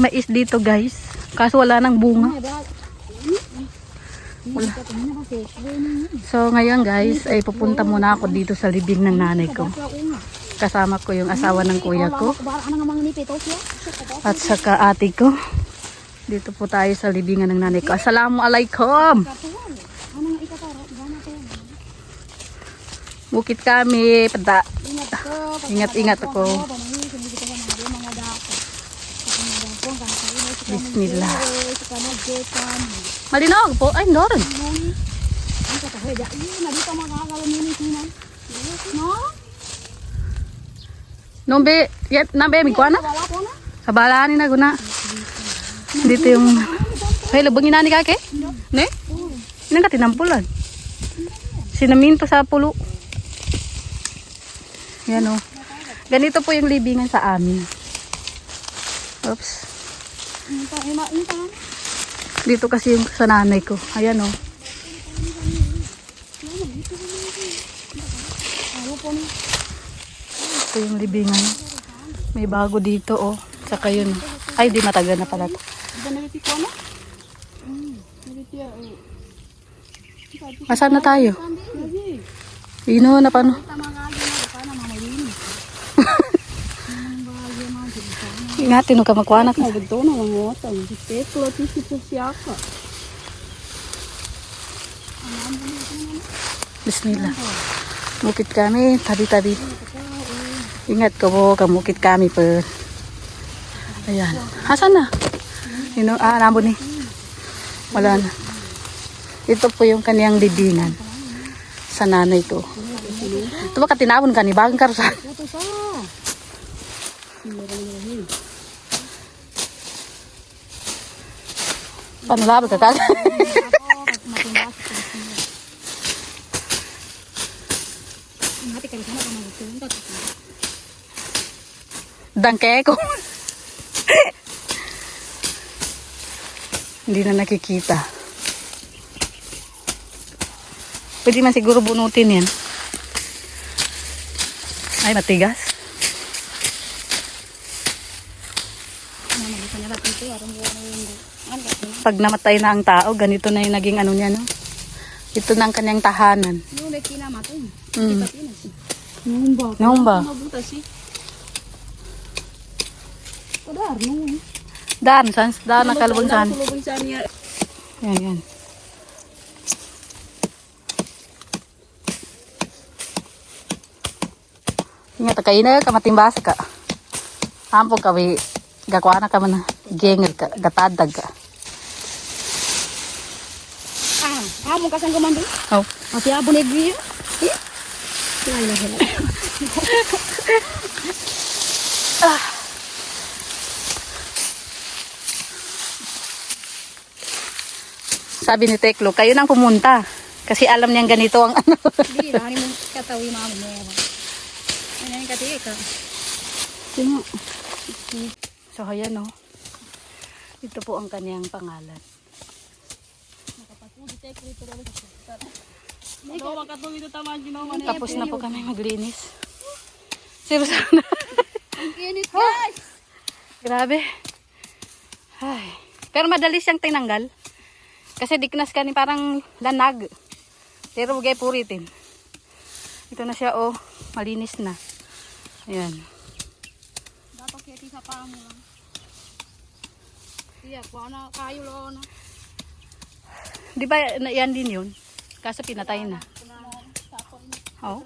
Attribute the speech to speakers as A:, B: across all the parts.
A: mais dito guys. Kaso wala nang bunga. Wala. So ngayon guys ay pupunta muna ako dito sa libing ng nanay ko. Kasama ko yung asawa ng kuya ko. At saka ate ko. Dito po tayo sa libingan ng nanay ko. Assalamualaikum. Bukit kami. Pada. Ingat-ingat ako. Bismillah. Malinog po. Ay, Noron. Nombe, yet nambe mi kuana? Sabalani na guna. Dito yung hello bangin ni kake? Ne? Inang katinampulan. Sinaminto sa pulo. Yan o. Ganito po yung libingan sa amin. Oops. Dito kasi yung sa nanay ko. Ayan o. Ito yung libingan. May bago dito o. Saka yun. Ay, di matagal na pala ito. Asan na tayo? Ino na paano? Ingatin mo ka magkuhanak. Bismillah. Bukit kami, tabi-tabi. Ingat ko po, kamukit kami per. Ayan. Asan na? Nambon ni. Wala na. Ito po yung kaniyang libingan sa nanay ko. Ito ba katinabon ka ni Bagang Karusa? Panulabag ka kagad. Dangke ko. Hindi na nakikita. Pwede man siguro bunutin yan. Ay, matigas. Pag namatay na ang tao, ganito na yung naging ano niya, no? Ito na ang kanyang tahanan. Nomba. Daan, sans? Daan na kalubon saan? Yan, yan. Ingat ka ina ka matimbasa ka. Ampo ka wi gakwana ka man gengel ka gatadag ka.
B: Amo ka sang gumambi?
A: Oh.
B: Ati abon egri.
A: Sabi ni Teklo, kayo nang pumunta. Kasi alam niyang ganito ang ano.
B: Hindi, nani mo katawi mamo mo. Ano yung katiwi ka?
A: So, ayan o. Ito po ang kanyang pangalan. Tapos na po kami maglinis. Siro sana.
B: Ang kinis guys!
A: Grabe. Ay. Pero madali siyang tinanggal. Kasi diknas ka ni parang lanag. Pero huwag ay puritin. Ito na siya oh. Malinis na. Ayan.
B: Dapat kaya sa pamo lang. Iya, kuha na kayo lo na.
A: Di ba yan din yun? Kaso pinatay na. Oh.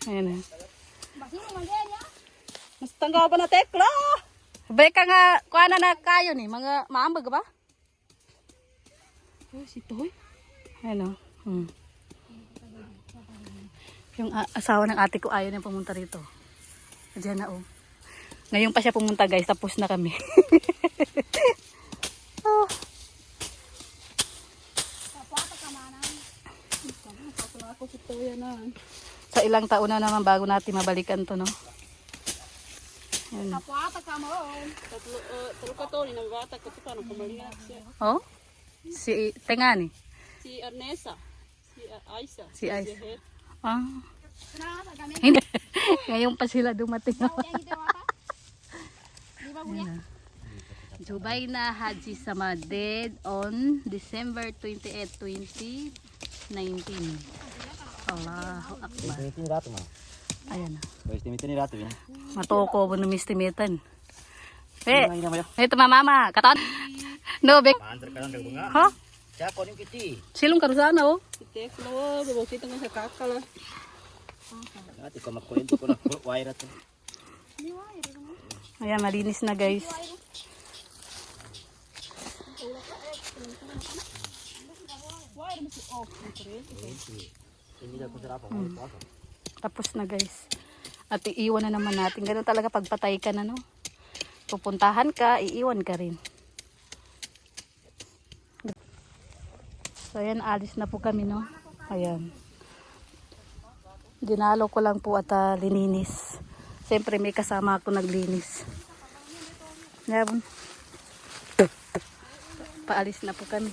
A: Ayan na.
B: Mas tanggaw pa na Tekla.
A: Beka nga, kuha na kayo ni. Mga maambag ba?
B: Oh, si Toy.
A: Ayan o. Yung asawa ng ate ko ayaw na pumunta rito. Diyan na oh. Ngayon pa siya pumunta guys. Tapos na kami. Oh. Sa ilang taon na naman bago natin mabalikan to, no? Ayan. Oh? Si Tengani?
B: Si Ernesa.
A: Si Ice. Ah. Hindi. Ngayon pa sila dumating. Ayan. Jubayna Haji Samaded on December 28, 2019. Allahu Akbar.
C: Estimate rato mah.
A: Ayan.
C: Estimate ni rato ya.
A: Matoko po numistimitan.
C: Ini namanya.
A: Ito mama, katon. No, bek.
C: Panter kan dari bunga.
A: Ha?
C: Siapa nih kiti?
A: Silong karusana oh.
C: Ati ko makuwento ko na wire to.
A: Ayan, malinis na guys.
C: Hindi ko sarap ako.
A: Tapos na guys. At iiwan na naman natin. Ganun talaga pagpatay ka na no. Pupuntahan ka, iiwan ka rin. So ayan, alis na po kami no. Ayan. Dinalo ko lang po at lininis. Siyempre may kasama ako naglinis. Ayan. Paalis na po kami.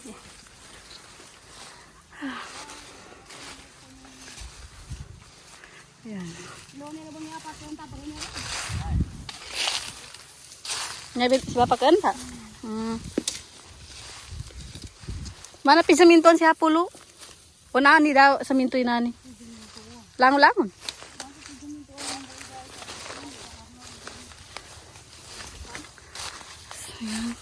A: Ayan. Nyabil siya pa kanta. Mana pi saminton siya pulo. O nani daw samintoy nani. Langon-langon. Ayan.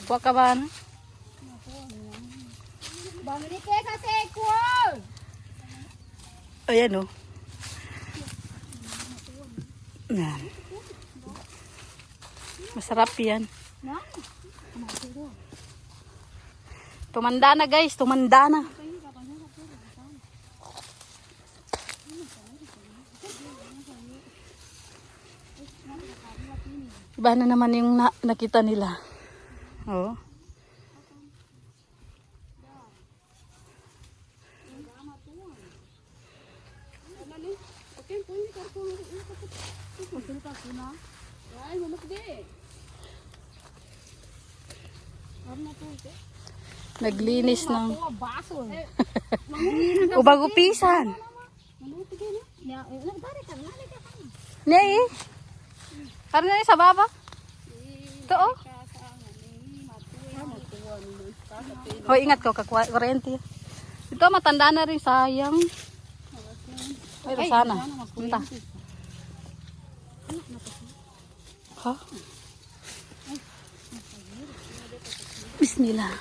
A: Kuha ka ba na? Ayan o. Yan. Masarap yan. Tumanda na guys, tumanda na. Iba na naman yung nakita nila. Oh. Naglinis ng ubag-upisan. Nei. Karena sa baba. Ito oh. Hoy, ingat ko kuryente. Ito matanda na rin, sayang. Pero sana. Punta. Ha? Bismillah.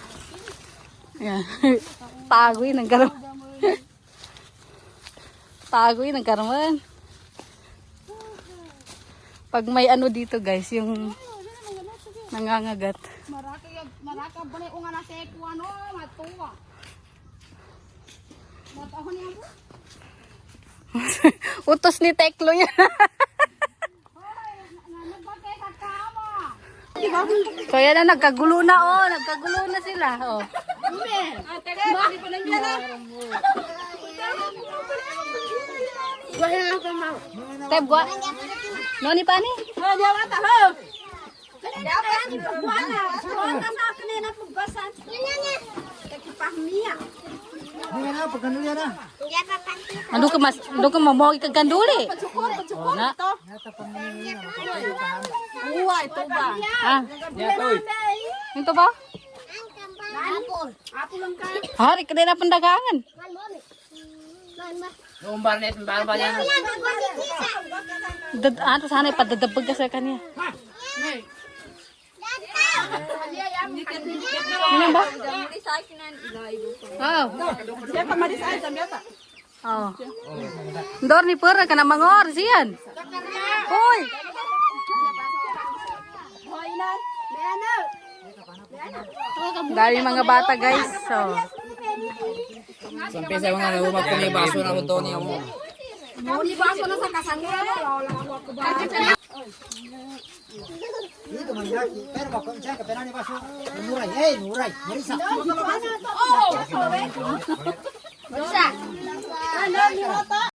A: Ayan. Tagoy ng karaman. Tagoy ng karaman. Pag may ano dito guys, yung nangangagat.
B: Maraka boleh unga na sekwa no matua. Matahon niya po.
A: Utos ni Teklo yan.
B: Nagbagay sa kama.
A: So yan na, nagkagulo na oh. Nagkagulo na sila. Oh.
B: Bakit pa nandiyan na?
A: Teb, gua. Noni pa ni? Ando ka mau ikan duli. Oh, na.
B: Ito ba?
A: Ah. Ito ba?
B: Apol lang ka.
A: Hari ka na pendagangan.
C: Umbar net umbar banyak.
A: Ano sana ipadadabag ka sa kanya. Ano ba? Oh.
B: Siapa madisay sa biyata?
A: Oh. Ndor ni pera kana mangor siyan. Hoy. Dami mga bata guys. So.
C: Sampai saya mga rumah ko ni baso na mo ni mo.
B: Ni baso na sa kasangga.
D: Itu mandaki, pero bakon siya kapera ni baso. Nuray, nuray, marisa.
B: Ano, ni Oto?